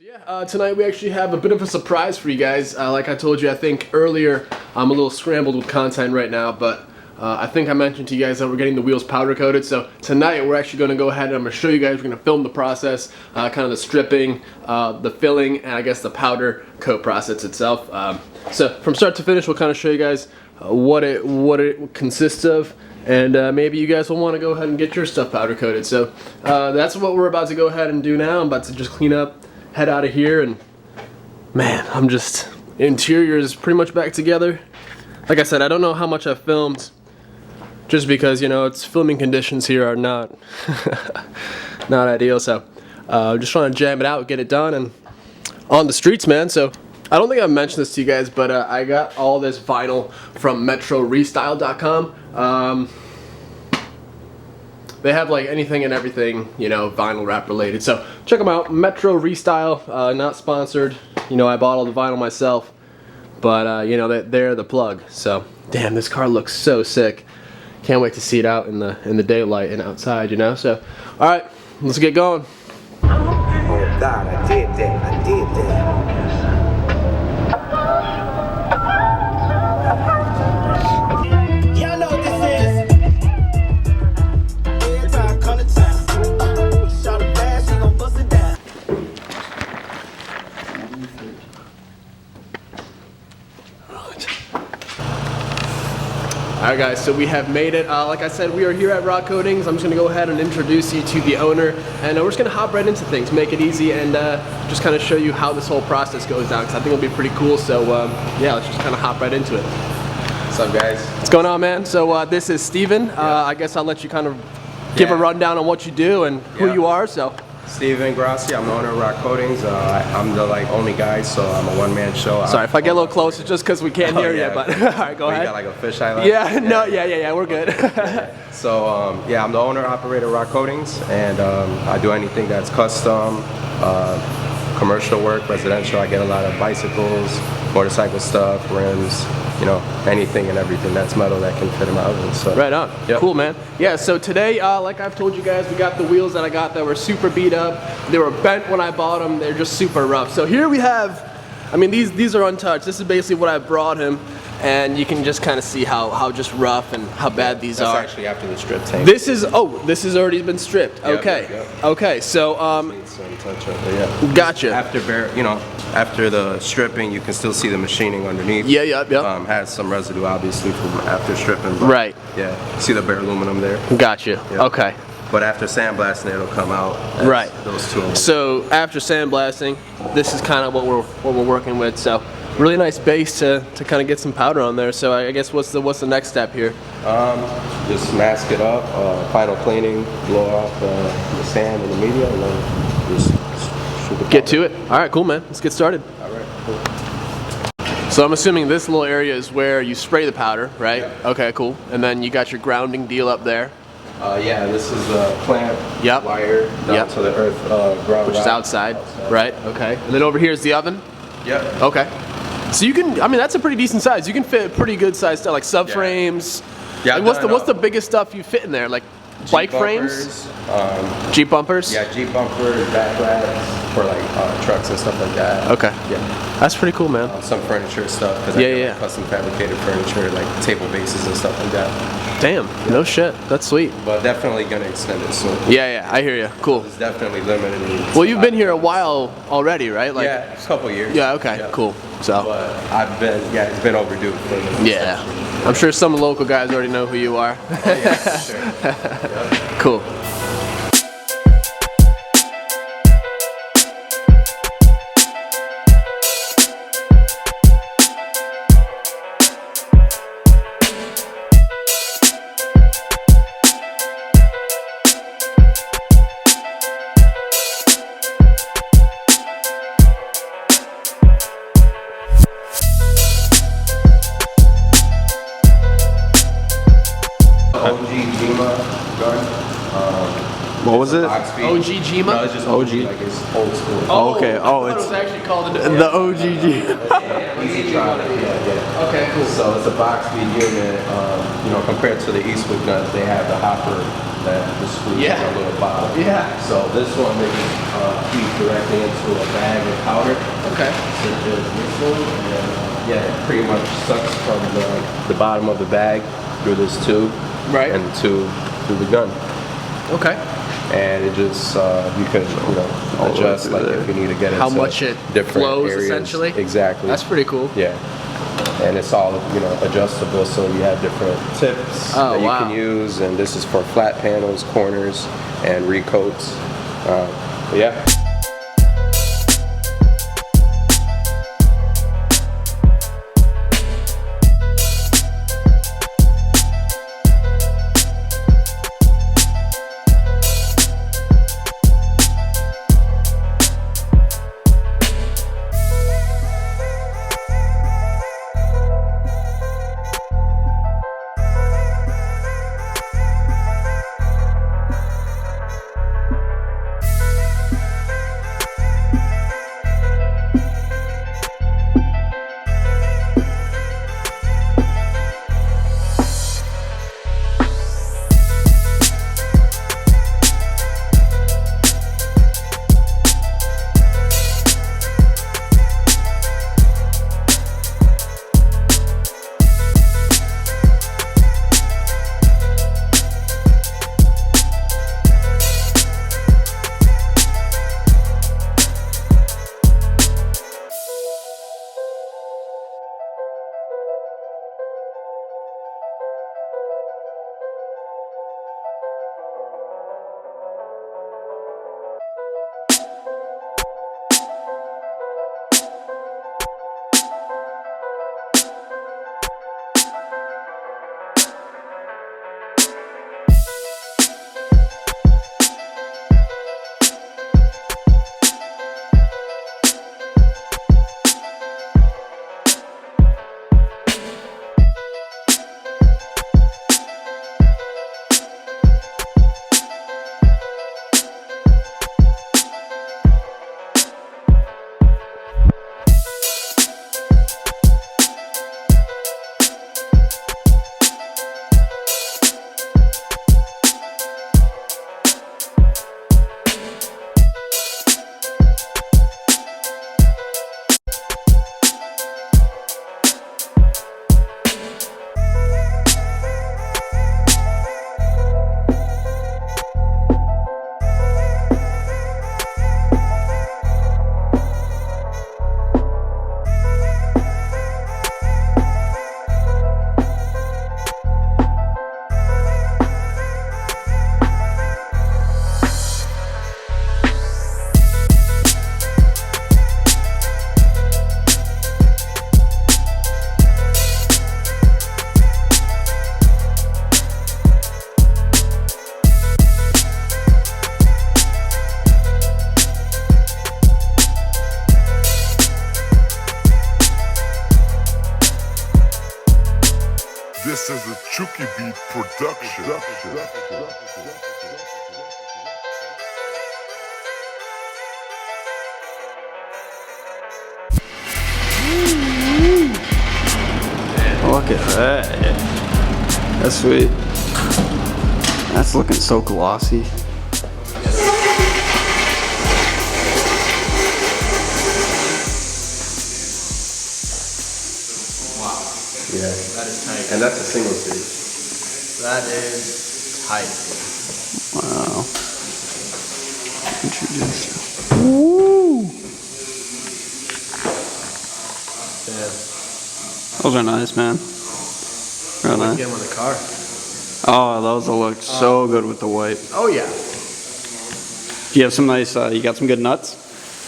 Yeah, tonight we actually have a bit of a surprise for you guys. Like I told you, I think earlier, I'm a little scrambled with content right now, but I think I mentioned to you guys that we're getting the wheels powder coated. So tonight we're actually going to go ahead and I'm going to show you guys, we're going to film the process, kind of the stripping, the filling, and I guess the powder coat process itself. So from start to finish, we'll kind of show you guys what it consists of. And maybe you guys will want to go ahead and get your stuff powder coated. So that's what we're about to go ahead and do now. I'm about to just clean up, head out of here, and man, I'm just, interior is pretty much back together. Like I said, I don't know how much I've filmed, just because, you know, it's filming conditions here are not not ideal. So just trying to jam it out, get it done, and on the streets, man. So I don't think I've mentioned this to you guys, but I got all this vinyl from MetroRestyle.com. They have like anything and everything, you know, vinyl wrap related. So check them out, Metro Restyle, not sponsored. You know, I bought all the vinyl myself, but you know, they're the plug. So damn, this car looks so sick. Can't wait to see it out in the daylight and outside, you know. So all right, let's get going. Oh God, I did that. Alright guys, so we have made it. Like I said, we are here at Roc Coatings. I'm just going to go ahead and introduce you to the owner, and we're just going to hop right into things, make it easy, and just kind of show you how this whole process goes down, because I think it'll be pretty cool. So yeah, let's just kind of hop right into it. What's up, guys? What's going on, man? So this is Steven. I guess I'll let you kind of give a rundown on what you do and who you are. So Steven Grassi, I'm the owner of Roc Coatings. I'm the only guy, so I'm a one-man show. Sorry if I get a little closer, just because we can't hear you. But all right, go ahead. You got like a fisheye line? Yeah, no, yeah, we're good. So yeah, I'm the owner operator of Roc Coatings, and I do anything that's custom, commercial work, residential. I get a lot of bicycles, motorcycle stuff, rims, you know, anything and everything that's metal that can fit in my oven. So right on. Yep. Cool, man. Yeah, so today, like I've told you guys, we got the wheels that I got that were super beat up. They were bent when I bought them. They're just super rough. So here we have, I mean, these are untouched. This is basically what I brought him, and you can just kind of see how just rough and how bad these are. That's actually after the strip tank. This is, this has already been stripped. Yep, okay. yep. Okay, so Some touch up there, yeah. Gotcha. After the stripping, you can still see the machining underneath. Yeah, yep. Has some residue, obviously, from after stripping. But Right. Yeah, see the bare aluminum there. Gotcha. Yep. Okay. But after sandblasting, it'll come out. Right. Those two. So after sandblasting, this is kind of what we're working with. So really nice base to kind of get some powder on there. So I guess what's the next step here? Just mask it up, final cleaning, blow off the sand and the media, and then just shoot the Get to it. All right, cool, man. Let's get started. All right, cool. So I'm assuming this little area is where you spray the powder, right? Yep. Okay, cool. And then you got your grounding deal up there. Yeah, this is the plant wire down to the earth ground, which is outside, right? Okay. And then over here is the oven. Yep. Okay. So you can, I mean, that's a pretty decent size. You can fit pretty good size stuff, like subframes. Yeah. Like what's the biggest stuff you fit in there? Like bike frames? Jeep bumpers? Yeah, Jeep bumpers, back racks for like trucks and stuff like that. Okay. Yeah. That's pretty cool, man. Some furniture stuff, because I get like custom fabricated furniture, like table bases and stuff like that. Damn, no shit. That's sweet. But definitely gonna extend it soon. Yeah, I hear you. Cool. It's definitely limited. Well, you've been here a while already, right? Like, yeah, a couple years. Yeah, okay, cool. So. But it's been overdue. Yeah. I'm sure some local guys already know who you are. Oh, yeah, for sure. Yeah. Cool. What was it? Box speed. OG Gima? No, it's just OG. Like it's old school. Oh, okay. Oh, I thought it's it was actually called the OGG. Easy drive. Yeah. Okay, cool. So it's a box speed unit. You know, compared to the Eastwood guns, they have the hopper that just squeezes a little bottle. Yeah. So this one they can feed directly into a bag of powder. Okay. Such as this one, and yeah, it pretty much sucks from the bottom of the bag through this tube, Right. and through the gun. Okay. And it just you can adjust like if you need to get how into much it different flows areas. essentially. Exactly. That's pretty cool. Yeah. And it's all adjustable, so you have different tips that you can use, and this is for flat panels, corners, and recoats. But yeah. This is a Chuki Beat production. Look at that. That's sweet. That's looking so glossy. Yeah. That is tight. And that's a single seat. That is tight. Wow. Introduce. Woo! Yeah. Those are nice, man. Real Get nice. them on the car. Oh, those will look so good with the white. Oh yeah. Do you have some nice, you got some good nuts?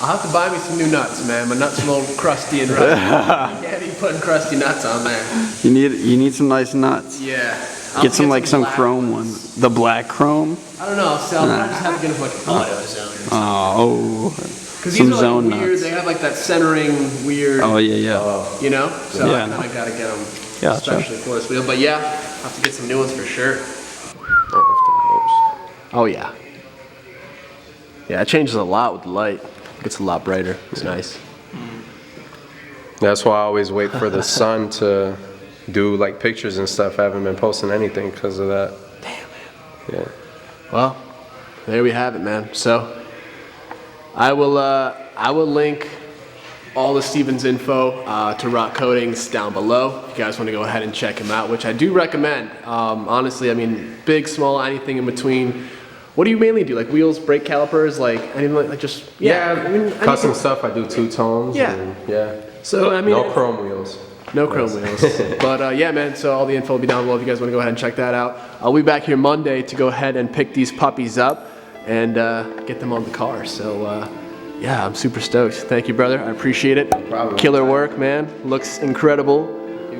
I'll have to buy me some new nuts, man. My nuts are a little crusty and rusty. You can't be putting crusty nuts on there. You need some nice nuts. Yeah. Get some like some black chrome ones. The black chrome? I don't know. So I just have to get them like zone. Oh. Because Some these are zone like weird. nuts. They have like that centering weird. Oh yeah. You know. So Yeah. I kind of got to get them Gotcha. especially for this wheel. But yeah, I have to get some new ones for sure. Oh yeah. Yeah, it changes a lot with the light. It gets a lot brighter. It's nice. That's why I always wait for the sun to do like pictures and stuff. I haven't been posting anything because of that. Damn, man. Yeah. Well, there we have it, man. So I will link all the Stevens info to Roc Coatings down below. If you guys want to go ahead and check him out, which I do recommend. Honestly, I mean, big, small, anything in between. What do you mainly do? Like wheels, brake calipers, like anything like just Yeah, I mean, custom anything. stuff. I do two tones. Yeah. And, yeah. So I mean, No chrome wheels. no chrome wheels. But yeah, man. So all the info will be down below if you guys want to go ahead and check that out. I'll be back here Monday to go ahead and pick these puppies up and get them on the car. So yeah, I'm super stoked. Thank you, brother. I appreciate it. problem. Killer work, man. Looks incredible.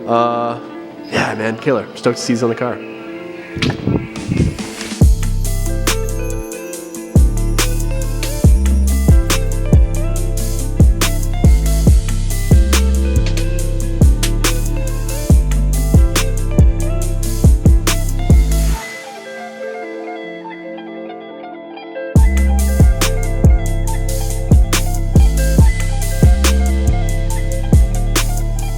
Yeah, man, killer. Stoked to see these on the car.